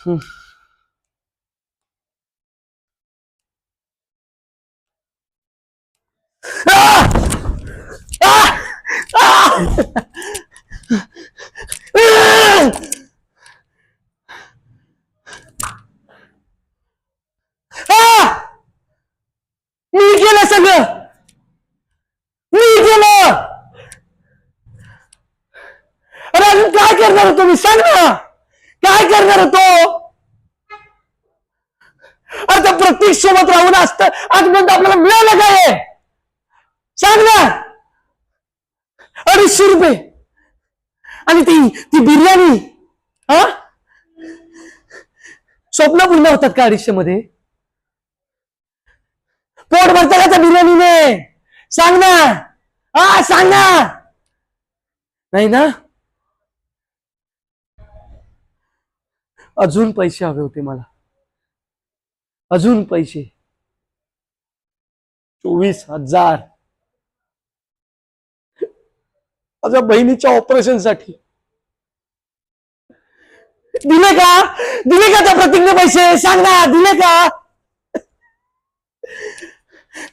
हम्म. आ! आ! आ! आ! मी केलं सगळं. मी केलं. अरे अजून काय करणार होतो मी? सांग ना. काय करणार होतो? अरे त्या प्रत्येक सोबत राहून असतं आजपर्यंत आपल्याला मिळालं काय? सांग ना. 250 रुपये आणि ती ती बिर्याणी. हा, स्वप्न पूर्ण होतात का 250 मध्ये? पोट भरतं का त्या बिर्याणीने? सांग ना. हा सांग ना. नाही ना. अजून पैसे हवे होते मला. अजून पैसे. 24,000 माझ्या बहिणीच्या ऑपरेशन साठी. दिले का? दिले का त्या प्रतीकने पैसे? सांग ना. दिले का?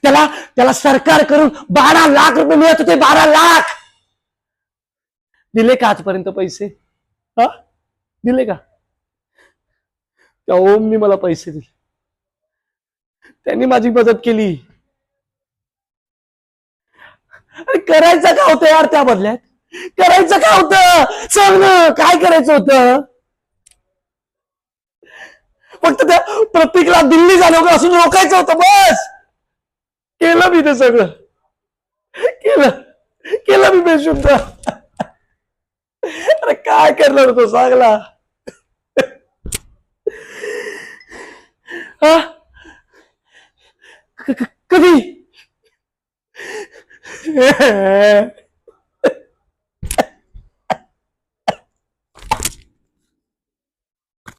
त्याला त्याला सरकार करून 12 लाख रुपये मिळत होते. 12 लाख. दिले का आजपर्यंत पैसे? हा, दिले का? त्या ओमनी मला पैसे दिले. त्यांनी माझी मदत केली. अरे करायचं काय होतं यार त्या बदल्यात? करायचं काय होतं? सांग ना. काय करायचं होतं? फक्त त्या प्रतीकला दिल्ली जाणं असून रोखायचं होतं बस. केलं मी ते सगळं. केलं. केलं मी बेशुद्ध. अरे काय करणार होतो सांगला. हा, कधी